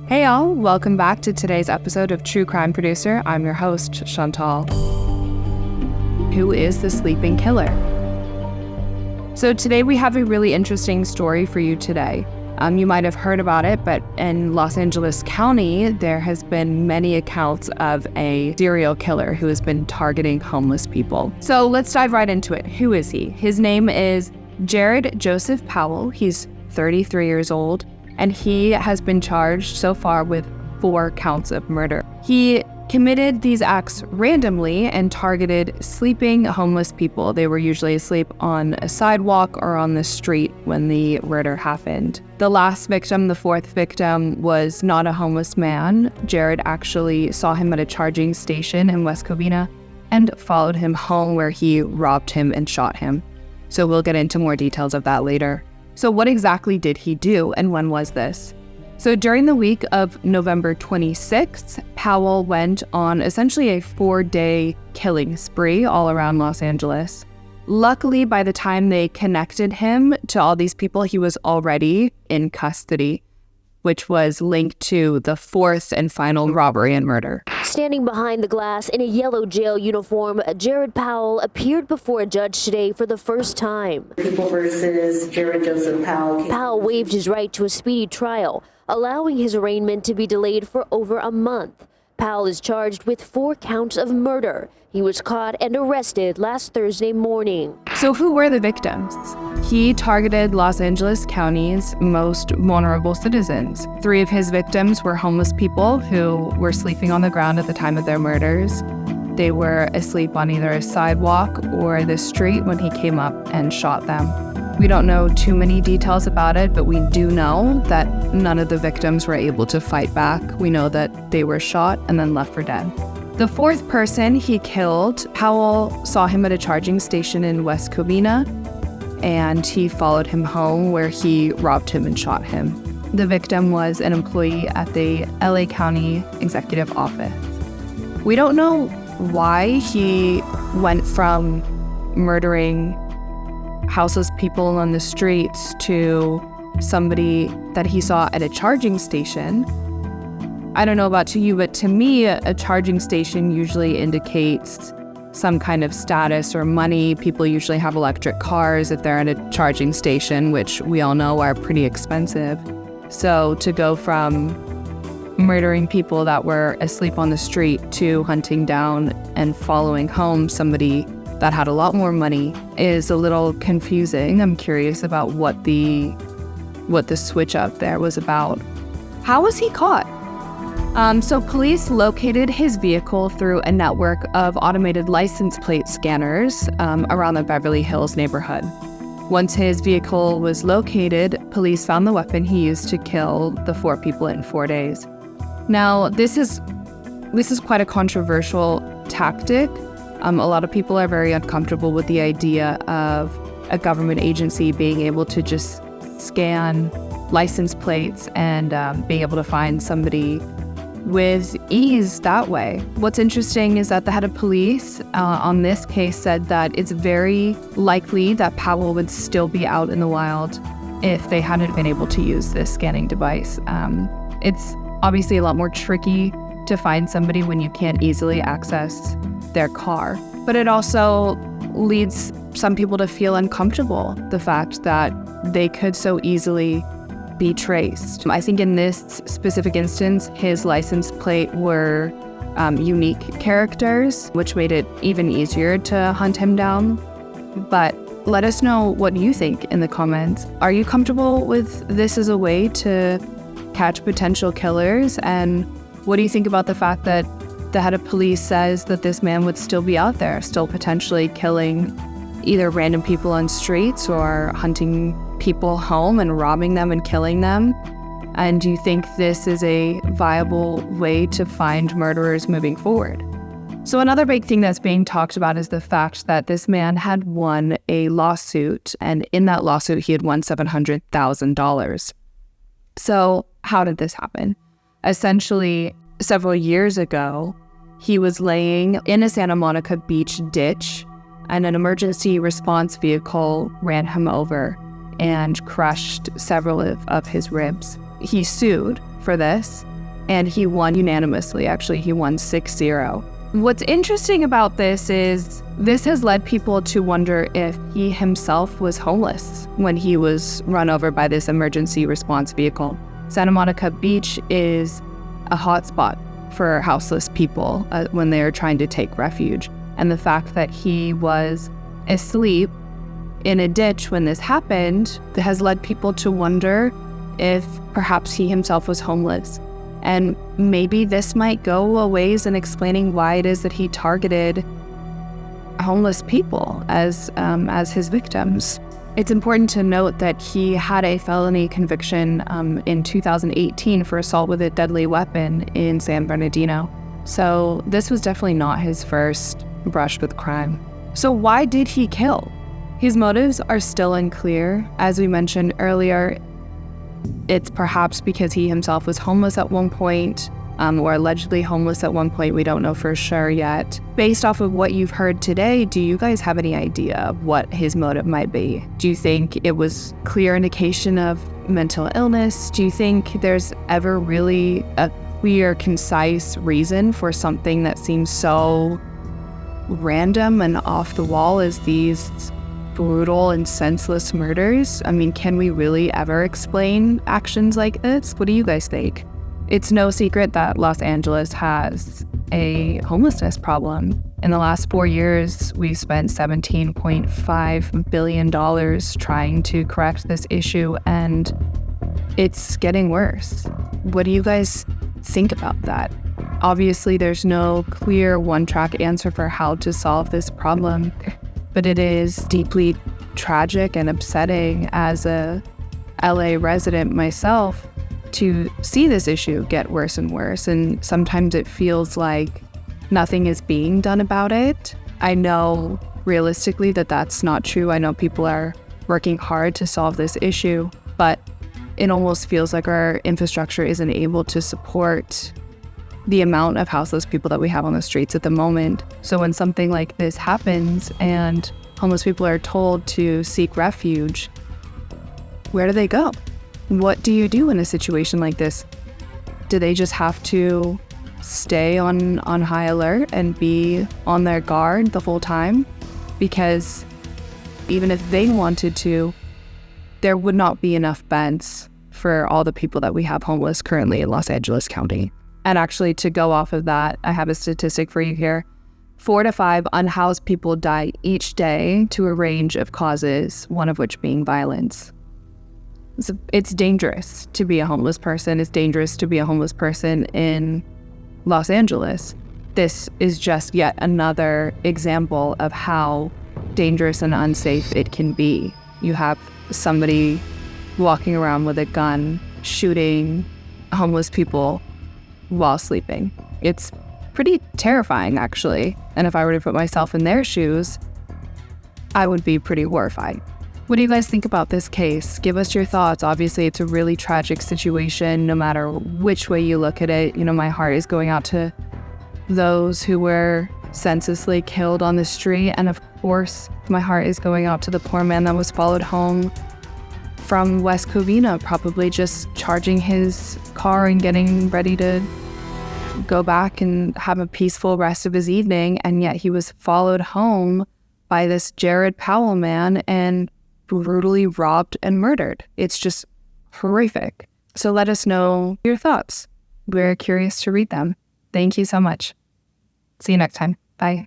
Hey y'all, welcome back to today's episode of True Crime Producer. I'm your host, Chantal. Who is the sleeping killer? So today we have a really interesting story for you today. You might have heard about it, but in Los Angeles County, there has been many accounts of a serial killer who has been targeting homeless people. So let's dive right into it. Who is he? His name is Jerrid Joseph Powell. He's 33 years old, and he has been charged so far with 4 counts of murder. He committed these acts randomly and targeted sleeping homeless people. They were usually asleep on a sidewalk or on the street when the murder happened. The last victim, the 4th victim, was not a homeless man. Jerrid actually saw him at a charging station in West Covina and followed him home, where he robbed him and shot him. So we'll get into more details of that later. So what exactly did he do, and when was this? So during the week of November 26th, Powell went on essentially a 4-day killing spree all around Los Angeles. Luckily, by the time they connected him to all these people, he was already in custody, which was linked to the 4th and final robbery and murder. Standing behind the glass in a yellow jail uniform, Jerrid Powell appeared before a judge today for the first time. People versus Jerrid Joseph Powell. Powell waived his right to a speedy trial, allowing his arraignment to be delayed for over a month. Powell is charged with 4 counts of murder. He was caught and arrested last Thursday morning. So who were the victims? He targeted Los Angeles County's most vulnerable citizens. 3 of his victims were homeless people who were sleeping on the ground at the time of their murders. They were asleep on either a sidewalk or the street when he came up and shot them. We don't know too many details about it, but we do know that none of the victims were able to fight back. We know that they were shot and then left for dead. The 4th person he killed, Powell saw him at a charging station in West Covina, and he followed him home, where he robbed him and shot him. The victim was an employee at the LA County Executive Office. We don't know why he went from murdering houseless people on the streets to somebody that he saw at a charging station. I don't know about to you, but to me, a charging station usually indicates some kind of status or money. People usually have electric cars if they're at a charging station, which we all know are pretty expensive. So to go from murdering people that were asleep on the street to hunting down and following home somebody that had a lot more money is a little confusing. I'm curious about what the switch up there was about. How was he caught? So police located his vehicle through a network of automated license plate scanners around the Beverly Hills neighborhood. Once his vehicle was located, police found the weapon he used to kill the 4 people in 4 days. Now, this is quite a controversial tactic. A lot of people are very uncomfortable with the idea of a government agency being able to just scan license plates and being able to find somebody with ease that way. What's interesting is that the head of police on this case said that it's very likely that Powell would still be out in the wild if they hadn't been able to use this scanning device. It's obviously a lot more tricky to find somebody when you can't easily access their car. But it also leads some people to feel uncomfortable, the fact that they could so easily be traced. I think in this specific instance, his license plate were unique characters, which made it even easier to hunt him down. But let us know what you think in the comments. Are you comfortable with this as a way to catch potential killers? And what do you think about the fact that the head of police says that this man would still be out there, still potentially killing either random people on streets or hunting people home and robbing them and killing them? And do you think this is a viable way to find murderers moving forward? So another big thing that's being talked about is the fact that this man had won a lawsuit, and in that lawsuit, he had won $700,000. So how did this happen? Essentially, several years ago, he was laying in a Santa Monica Beach ditch, and an emergency response vehicle ran him over and crushed several of his ribs. He sued for this, and he won unanimously. Actually, he won 6-0. What's interesting about this is this has led people to wonder if he himself was homeless when he was run over by this emergency response vehicle. Santa Monica Beach is a hotspot for houseless people when they are trying to take refuge. And the fact that he was asleep in a ditch when this happened has led people to wonder if perhaps he himself was homeless. And maybe this might go a ways in explaining why it is that he targeted homeless people as his victims. It's important to note that he had a felony conviction in 2018 for assault with a deadly weapon in San Bernardino. So this was definitely not his first brush with crime. So why did he kill? His motives are still unclear. As we mentioned earlier, it's perhaps because he himself was homeless at one point, or allegedly homeless at one point. We don't know for sure yet. Based off of what you've heard today, do you guys have any idea of what his motive might be? Do you think it was clear indication of mental illness? Do you think there's ever really a clear, concise reason for something that seems so random and off the wall as these brutal and senseless murders? I mean, can we really ever explain actions like this? What do you guys think? It's no secret that Los Angeles has a homelessness problem. In the last 4 years, we've spent $17.5 billion trying to correct this issue, and it's getting worse. What do you guys think about that? Obviously, there's no clear one-track answer for how to solve this problem, but it is deeply tragic and upsetting as a LA resident myself to see this issue get worse and worse. And sometimes it feels like nothing is being done about it. I know realistically that that's not true. I know people are working hard to solve this issue, but it almost feels like our infrastructure isn't able to support the amount of houseless people that we have on the streets at the moment. So when something like this happens and homeless people are told to seek refuge, where do they go? What do you do in a situation like this? Do they just have to stay on high alert and be on their guard the whole time? Because even if they wanted to, there would not be enough beds for all the people that we have homeless currently in Los Angeles County. And actually, to go off of that, I have a statistic for you here. 4 to 5 unhoused people die each day to a range of causes, one of which being violence. It's dangerous to be a homeless person. It's dangerous to be a homeless person in Los Angeles. This is just yet another example of how dangerous and unsafe it can be. You have somebody walking around with a gun, shooting homeless people while sleeping. It's pretty terrifying, actually. And if I were to put myself in their shoes, I would be pretty horrified. What do you guys think about this case? Give us your thoughts. Obviously, it's a really tragic situation, no matter which way you look at it. You know, my heart is going out to those who were senselessly killed on the street. And of course, my heart is going out to the poor man that was followed home from West Covina, probably just charging his car and getting ready to go back and have a peaceful rest of his evening. And yet he was followed home by this Jerrid Powell man and brutally robbed and murdered. It's just horrific. So let us know your thoughts. We're curious to read them. Thank you so much. See you next time. Bye.